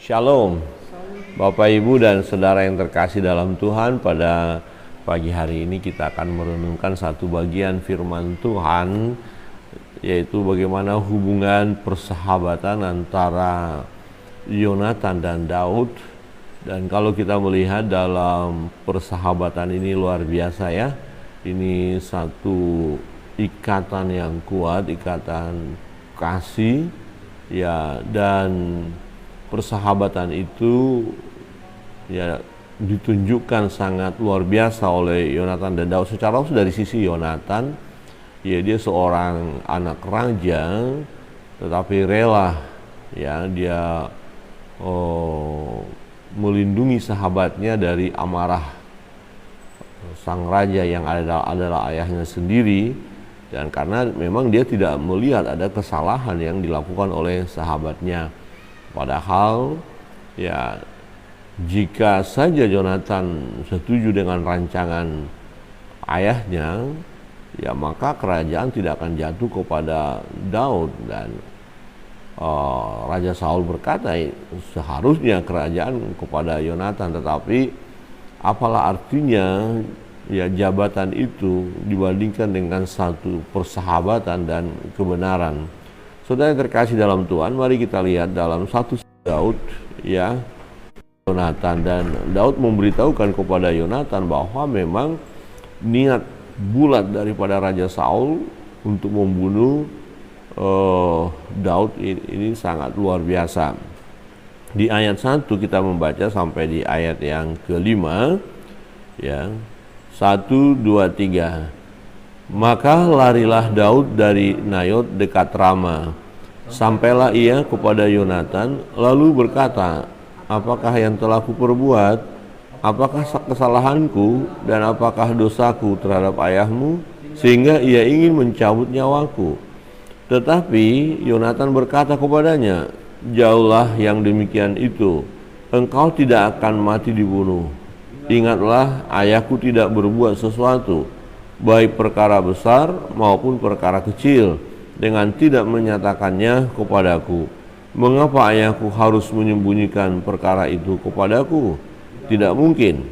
Shalom, Bapak Ibu dan Saudara yang terkasih dalam Tuhan. Pada pagi hari ini kita akan merenungkan satu bagian firman Tuhan, yaitu bagaimana hubungan persahabatan antara Yonatan dan Daud. Dan kalau kita melihat dalam persahabatan ini luar biasa ya, ini satu ikatan yang kuat, ikatan kasih ya, dan persahabatan itu ya ditunjukkan sangat luar biasa oleh Yonatan dan Daud. Secara khusus dari sisi Yonatan, ya dia seorang anak raja, tetapi rela ya dia melindungi sahabatnya dari amarah sang raja yang adalah ayahnya sendiri, dan karena memang dia tidak melihat ada kesalahan yang dilakukan oleh sahabatnya. Padahal ya jika saja Yonatan setuju dengan rancangan ayahnya, ya maka kerajaan tidak akan jatuh kepada Daud. Dan Raja Saul berkata seharusnya kerajaan kepada Yonatan, tetapi apalah artinya ya jabatan itu dibandingkan dengan satu persahabatan dan kebenaran. Saudara yang terkasih dalam Tuhan, mari kita lihat dalam 1 Daud ya, Yonatan. Dan Daud memberitahukan kepada Yonatan bahwa memang niat bulat daripada Raja Saul untuk membunuh Daud ini sangat luar biasa. Di ayat 1 kita membaca sampai di ayat yang kelima ya, 1, 2, 3. Maka larilah Daud dari Nayot dekat Rama. Sampailah ia kepada Yonatan, lalu berkata, apakah yang telah kuperbuat? Apakah kesalahanku dan apakah dosaku terhadap ayahmu, sehingga ia ingin mencabut nyawaku? Tetapi Yonatan berkata kepadanya, jauhlah yang demikian itu, engkau tidak akan mati dibunuh. Ingatlah, ayahku tidak berbuat sesuatu, baik perkara besar maupun perkara kecil, dengan tidak menyatakannya kepadaku. Mengapa ayahku harus menyembunyikan perkara itu kepadaku? Tidak mungkin.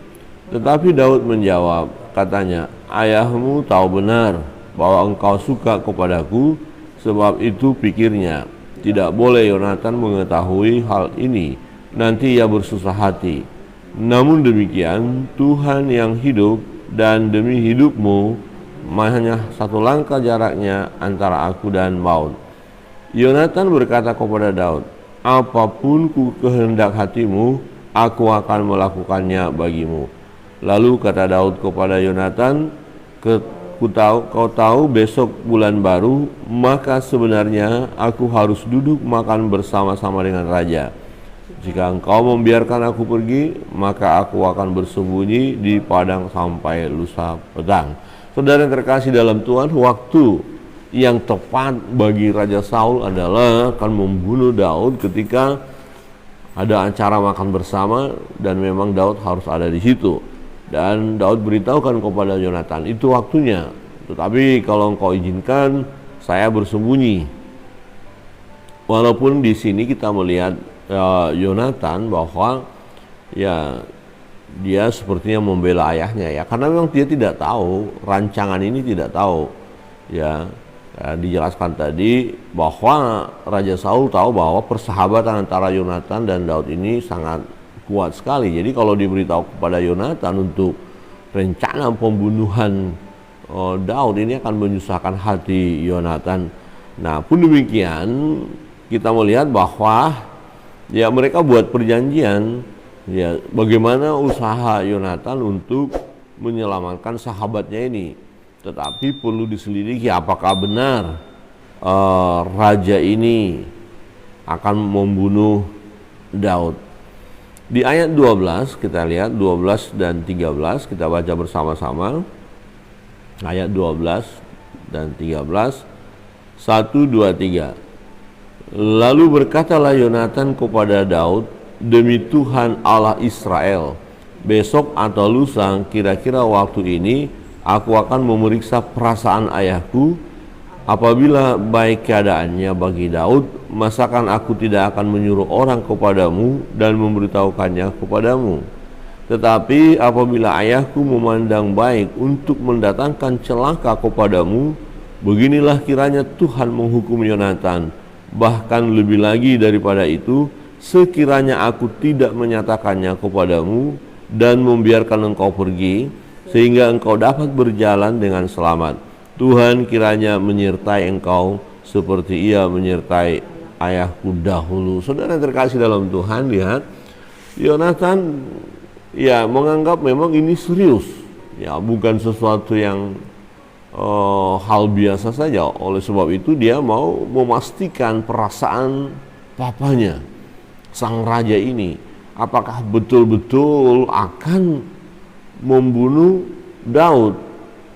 Tetapi Daud menjawab, katanya, ayahmu tahu benar bahwa engkau suka kepadaku, sebab itu pikirnya, tidak boleh Yonatan mengetahui hal ini, nanti ia bersusah hati. Namun demikian, Tuhan yang hidup dan demi hidupmu hanya satu langkah jaraknya antara aku dan maut. Yonatan berkata kepada Daud, apapun kehendak hatimu, aku akan melakukannya bagimu. Lalu kata Daud kepada Yonatan, kau tahu besok bulan baru, maka sebenarnya aku harus duduk makan bersama-sama dengan raja. Jika engkau membiarkan aku pergi, maka aku akan bersembunyi di padang sampai lusa petang. Saudara yang terkasih dalam Tuhan, waktu yang tepat bagi Raja Saul adalah akan membunuh Daud ketika ada acara makan bersama, dan memang Daud harus ada di situ. Dan Daud beritahukan kepada Yonatan, itu waktunya. Tetapi kalau engkau izinkan, saya bersembunyi. Walaupun di sini kita melihat Yonatan bahwa ya dia sepertinya membela ayahnya ya, karena memang dia tidak tahu, rancangan ini tidak tahu ya. Dijelaskan tadi bahwa Raja Saul tahu bahwa persahabatan antara Yonatan dan Daud ini sangat kuat sekali. Jadi kalau diberitahu kepada Yonatan untuk rencana pembunuhan Daud, ini akan menyusahkan hati Yonatan. Nah, pun demikian kita melihat bahwa ya mereka buat perjanjian ya, bagaimana usaha Yonatan untuk menyelamatkan sahabatnya ini. Tetapi perlu diselidiki apakah benar raja ini akan membunuh Daud. Di ayat 12 kita lihat 12 dan 13, kita baca bersama-sama. Ayat 12 dan 13, 1, 2, 3. Lalu berkatalah Yonatan kepada Daud, demi Tuhan Allah Israel, besok atau lusa kira-kira waktu ini aku akan memeriksa perasaan ayahku apabila baik keadaannya bagi Daud, masakan aku tidak akan menyuruh orang kepadamu dan memberitahukannya kepadamu? Tetapi apabila ayahku memandang baik untuk mendatangkan celaka kepadamu, beginilah kiranya Tuhan menghukum Yonatan. Bahkan lebih lagi daripada itu, sekiranya aku tidak menyatakannya kepadamu dan membiarkan engkau pergi, sehingga engkau dapat berjalan dengan selamat, Tuhan kiranya menyertai engkau seperti ia menyertai ayahku dahulu. Saudara terkasih dalam Tuhan, lihat Yonatan menganggap memang ini serius, bukan sesuatu yang hal biasa saja. Oleh sebab itu dia mau memastikan perasaan papanya, sang raja ini, apakah betul-betul akan membunuh Daud.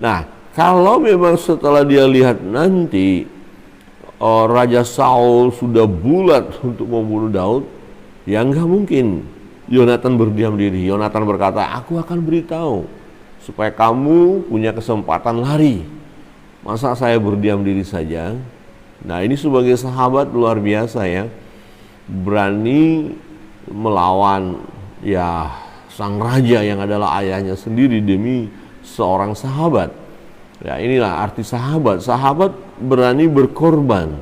Nah, kalau memang setelah dia lihat nanti Raja Saul sudah bulat untuk membunuh Daud, nggak mungkin Yonatan berdiam diri. Yonatan berkata, aku akan beritahu supaya kamu punya kesempatan lari. Masa saya berdiam diri saja? Nah, ini sebagai sahabat luar biasa ya, berani melawan sang raja yang adalah ayahnya sendiri demi seorang sahabat. Ya, inilah arti sahabat. Sahabat berani berkorban,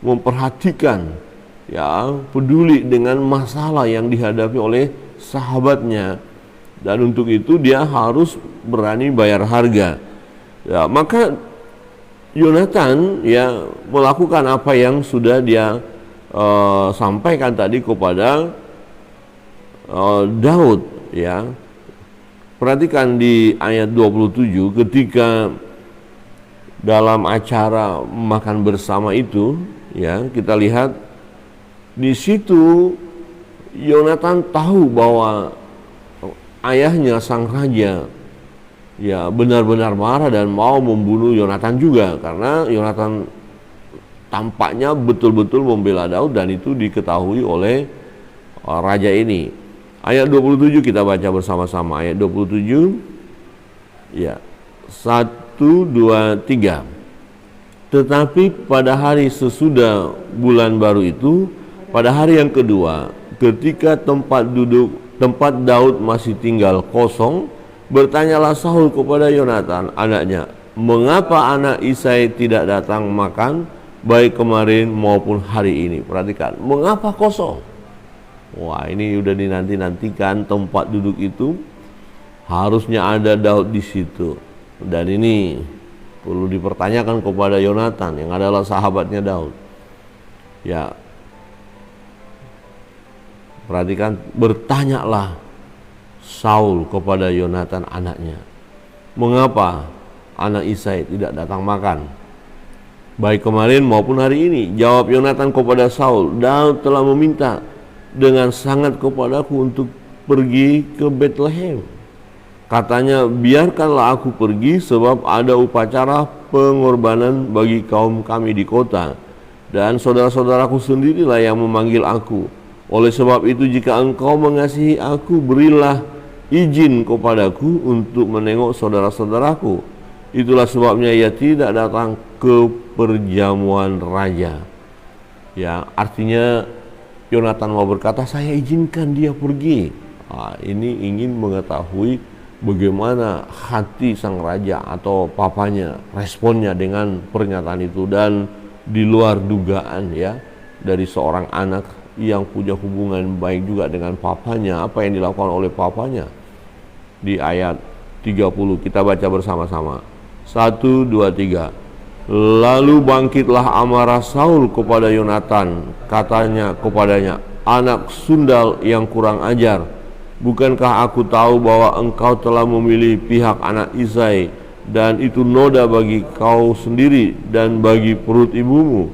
memperhatikan, peduli dengan masalah yang dihadapi oleh sahabatnya, dan untuk itu dia harus berani bayar harga. Ya, maka Yonatan melakukan apa yang sudah dia sampaikan tadi kepada Daud. Perhatikan di ayat 27, ketika dalam acara makan bersama itu, kita lihat di situ Yonatan tahu bahwa ayahnya sang raja benar-benar marah dan mau membunuh Yonatan juga, karena Yonatan tampaknya betul-betul membela Daud dan itu diketahui oleh raja ini. Ayat 27 kita baca bersama-sama. Ayat 27, 1, 2, 3. Tetapi pada hari sesudah bulan baru itu, pada hari yang kedua, ketika tempat Daud masih tinggal kosong, bertanyalah Saul kepada Yonatan anaknya, mengapa anak Isai tidak datang makan baik kemarin maupun hari ini? Perhatikan, mengapa kosong? Wah, ini udah dinanti-nantikan tempat duduk itu, harusnya ada Daud di situ. Dan ini perlu dipertanyakan kepada Yonatan yang adalah sahabatnya Daud. Perhatikan, bertanyalah Saul kepada Yonatan anaknya, mengapa anak Isai tidak datang makan baik kemarin maupun hari ini? Jawab Yonatan kepada Saul, Daud telah meminta dengan sangat kepadaku untuk pergi ke Bethlehem. Katanya, biarkanlah aku pergi sebab ada upacara pengorbanan bagi kaum kami di kota, dan saudara-saudaraku sendirilah yang memanggil aku. Oleh sebab itu, jika engkau mengasihi aku, berilah izin kepadaku untuk menengok saudara-saudaraku. Itulah sebabnya ia tidak datang ke perjamuan raja. Artinya Yonatan mau berkata, saya izinkan dia pergi. Ini ingin mengetahui bagaimana hati sang raja atau papanya, responnya dengan pernyataan itu. Dan di luar dugaan dari seorang anak yang punya hubungan baik juga dengan papanya, apa yang dilakukan oleh papanya. Di ayat 30 kita baca bersama-sama. 1, 2, 3. Lalu bangkitlah amarah Saul kepada Yonatan, katanya kepadanya, anak sundal yang kurang ajar, bukankah aku tahu bahwa engkau telah memilih pihak anak Isai, dan itu noda bagi kau sendiri dan bagi perut ibumu?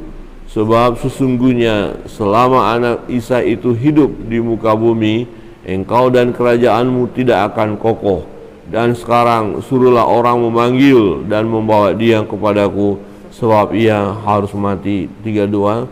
Sebab sesungguhnya selama anak Isai itu hidup di muka bumi, engkau dan kerajaanmu tidak akan kokoh. Dan sekarang suruhlah orang memanggil dan membawa dia kepadaku, sebab ia harus mati. 32.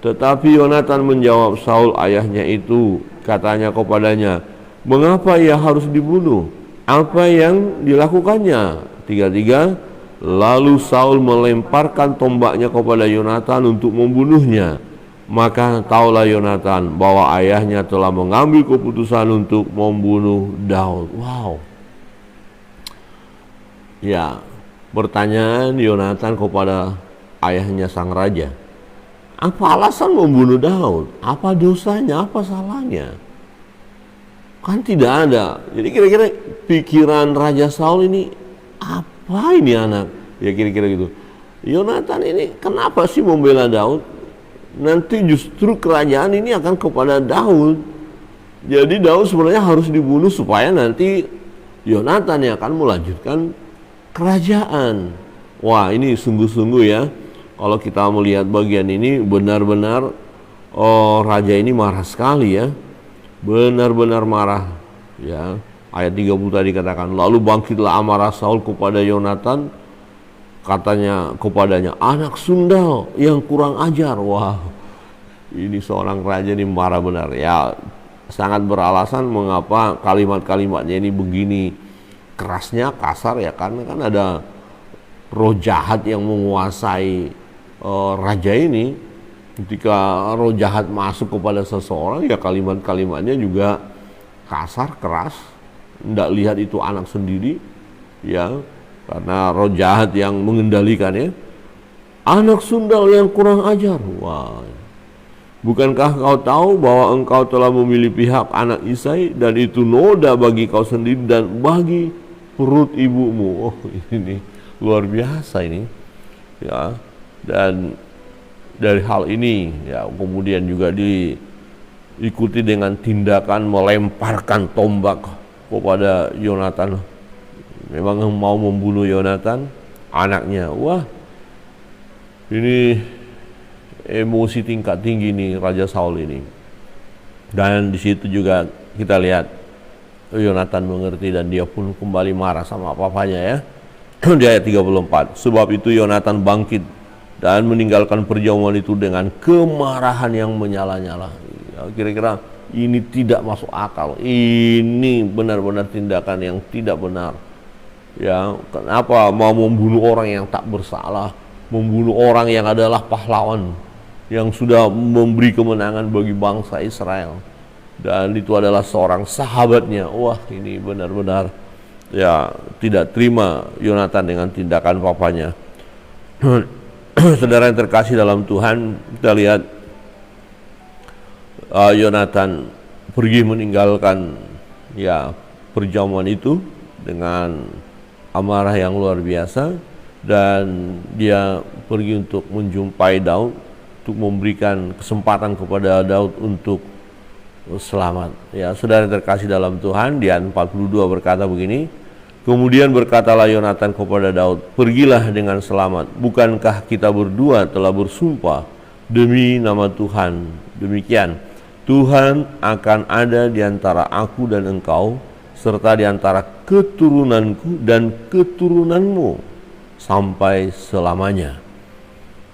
Tetapi Yonatan menjawab Saul ayahnya itu, katanya kepadanya, mengapa ia harus dibunuh? Apa yang dilakukannya? 33. Lalu Saul melemparkan tombaknya kepada Yonatan untuk membunuhnya. Maka taulah Yonatan bahwa ayahnya telah mengambil keputusan untuk membunuh Daud. Wow. Ya, pertanyaan Yonatan kepada ayahnya sang raja. Apa alasan membunuh Daud? Apa dosanya? Apa salahnya? Kan tidak ada. Jadi kira-kira pikiran Raja Saul ini, apa ini anak? Ya kira-kira gitu. Yonatan ini kenapa sih membela Daud? Nanti justru kerajaan ini akan kepada Daud. Jadi Daud sebenarnya harus dibunuh supaya nanti Yonatan yang akan melanjutkan kerajaan. Wah, ini sungguh-sungguh ya. Kalau kita melihat bagian ini benar-benar raja ini marah sekali ya. Benar-benar marah ya. Ayat 30 tadi katakan, lalu bangkitlah amarah Saul kepada Yonatan, katanya kepadanya, anak sundal yang kurang ajar. Wah, ini seorang raja ini marah benar ya. Sangat beralasan mengapa kalimat-kalimatnya ini begini kerasnya, kasar ya, karena kan ada roh jahat yang menguasai raja ini. Ketika roh jahat masuk kepada seseorang ya kalimat-kalimatnya juga kasar, keras. Tidak lihat itu anak sendiri ya, karena roh jahat yang mengendalikannya. Anak sundal yang kurang ajar. Wah, bukankah kau tahu bahwa engkau telah memilih pihak anak Isai, dan itu noda bagi kau sendiri dan bagi perut ibumu. Oh, ini luar biasa ini ya. Dan dari hal ini ya kemudian juga diikuti dengan tindakan melemparkan tombak kepada Yonatan. Memang mau membunuh Yonatan, anaknya. Wah, ini emosi tingkat tinggi nih Raja Saul ini. Dan di situ juga kita lihat Yonatan mengerti dan dia pun kembali marah sama papanya ya. Di ayat 34, sebab itu Yonatan bangkit dan meninggalkan perjamuan itu dengan kemarahan yang menyala-nyala. Ya, kira-kira ini tidak masuk akal. Ini benar-benar tindakan yang tidak benar. Ya, kenapa mau membunuh orang yang tak bersalah, membunuh orang yang adalah pahlawan yang sudah memberi kemenangan bagi bangsa Israel, dan itu adalah seorang sahabatnya. Wah, ini benar-benar ya tidak terima Yonatan dengan tindakan papanya. Saudara yang terkasih dalam Tuhan, kita lihat Yonatan pergi meninggalkan ya perjamuan itu dengan amarah yang luar biasa, dan dia pergi untuk menjumpai Daud, untuk memberikan kesempatan kepada Daud untuk selamat. Ya, saudara yang terkasih dalam Tuhan, di ayat 42 berkata begini, kemudian berkatalah Yonatan kepada Daud, pergilah dengan selamat. Bukankah kita berdua telah bersumpah demi nama Tuhan demikian, Tuhan akan ada di antara aku dan engkau, serta di antara keturunanku dan keturunanmu sampai selamanya.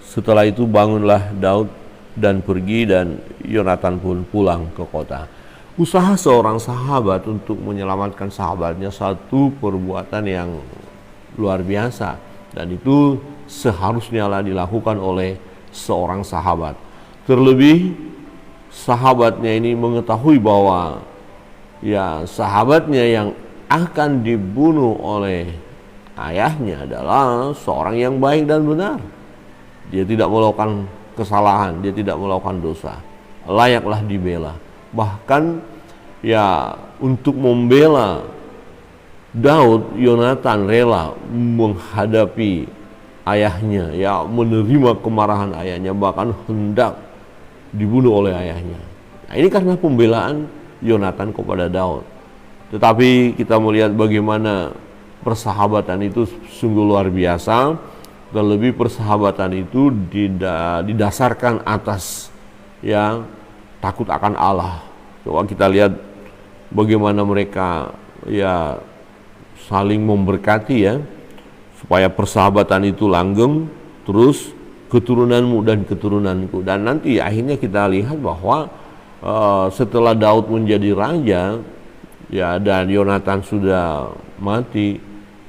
Setelah itu bangunlah Daud dan pergi, dan Yonatan pun pulang ke kota. Usaha seorang sahabat untuk menyelamatkan sahabatnya satu perbuatan yang luar biasa, dan itu seharusnya dilakukan oleh seorang sahabat. Terlebih sahabatnya ini mengetahui bahwa ya sahabatnya yang akan dibunuh oleh ayahnya adalah seorang yang baik dan benar. Dia tidak melakukan kesalahan, dia tidak melakukan dosa, layaklah dibela. Bahkan ya untuk membela Daud, Yonatan rela menghadapi ayahnya, ya menerima kemarahan ayahnya, bahkan hendak dibunuh oleh ayahnya. Nah, ini karena pembelaan Yonatan kepada Daud. Tetapi kita melihat bagaimana persahabatan itu sungguh luar biasa, dan lebih persahabatan itu didasarkan atas ya takut akan Allah. Coba kita lihat bagaimana mereka ya saling memberkati ya, supaya persahabatan itu langgeng, terus keturunanmu dan keturunanku. Dan nanti akhirnya kita lihat bahwa setelah Daud menjadi raja ya, dan Yonatan sudah mati,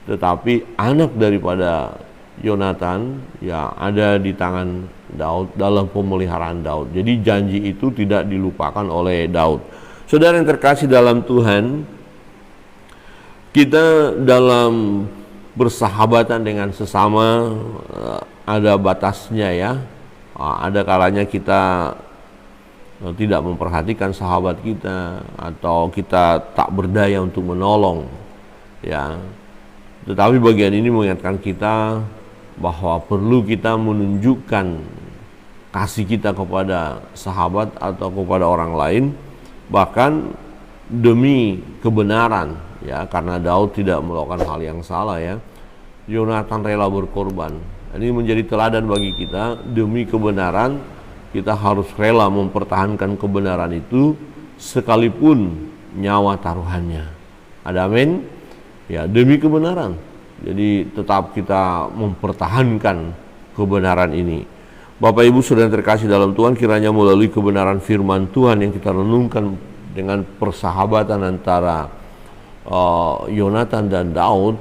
tetapi anak daripada Yonatan ya ada di tangan Daud, dalam pemeliharaan Daud. Jadi janji itu tidak dilupakan oleh Daud. Saudara yang terkasih dalam Tuhan, kita dalam bersahabatan dengan sesama ada batasnya ya. Ada kalanya kita tidak memperhatikan sahabat kita, atau kita tak berdaya untuk menolong ya. Tetapi bagian ini mengingatkan kita bahwa perlu kita menunjukkan kasih kita kepada sahabat atau kepada orang lain, bahkan demi kebenaran ya, karena Daud tidak melakukan hal yang salah ya. Yonatan rela berkorban. Ini menjadi teladan bagi kita. Demi kebenaran kita harus rela mempertahankan kebenaran itu sekalipun nyawa taruhannya. Ada amin? Ya, demi kebenaran. Jadi tetap kita mempertahankan kebenaran ini. Bapak Ibu Saudara yang terkasih dalam Tuhan, kiranya melalui kebenaran firman Tuhan yang kita renungkan dengan persahabatan antara Yonatan dan Daud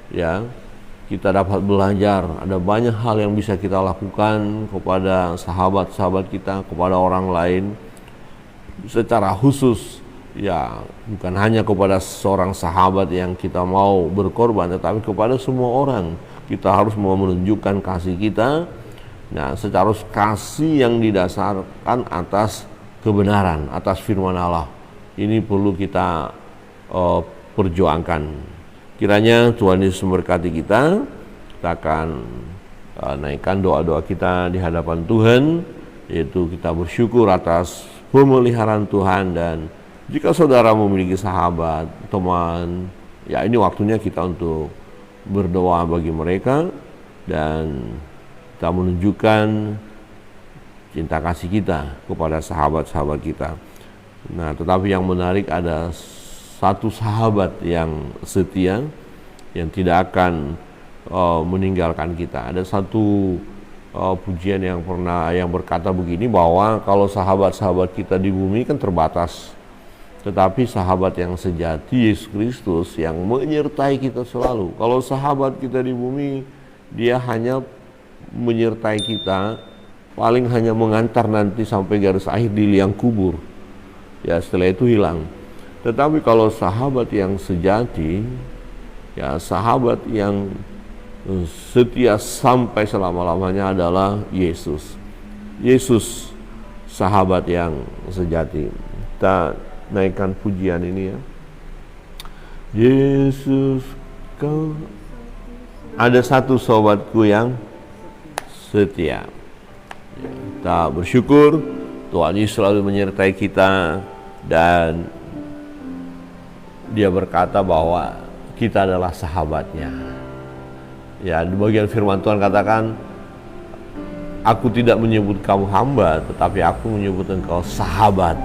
ya, kita dapat belajar ada banyak hal yang bisa kita lakukan kepada sahabat-sahabat kita, kepada orang lain secara khusus ya, bukan hanya kepada seorang sahabat yang kita mau berkorban, tetapi kepada semua orang kita harus mau menunjukkan kasih kita. Nah, secara kasih yang didasarkan atas kebenaran, atas firman Allah. Ini perlu kita perjuangkan. Kiranya Tuhan Yesus memberkati kita. Kita akan naikkan doa-doa kita di hadapan Tuhan, yaitu kita bersyukur atas pemeliharaan Tuhan. Dan jika saudara memiliki sahabat, teman, ya ini waktunya kita untuk berdoa bagi mereka dan kita menunjukkan cinta kasih kita kepada sahabat-sahabat kita. Nah, tetapi yang menarik, ada satu sahabat yang setia yang tidak akan meninggalkan kita. Ada satu pujian yang berkata begini, bahwa kalau sahabat-sahabat kita di bumi kan terbatas, tetapi sahabat yang sejati Yesus Kristus yang menyertai kita selalu. Kalau sahabat kita di bumi, dia hanya menyertai kita, paling hanya mengantar nanti sampai garis akhir di liang kubur. Ya, setelah itu hilang. Tetapi kalau sahabat yang sejati, ya sahabat yang setia sampai selama-lamanya adalah Yesus. Yesus sahabat yang sejati. Kita naikkan pujian ini ya. Yesus, kau ada satu sobatku yang setia. Kita bersyukur Tuhan Yesus selalu menyertai kita, dan Dia berkata bahwa kita adalah sahabatnya. Ya, di bagian firman Tuhan katakan, aku tidak menyebut kamu hamba, tetapi aku menyebut engkau sahabat.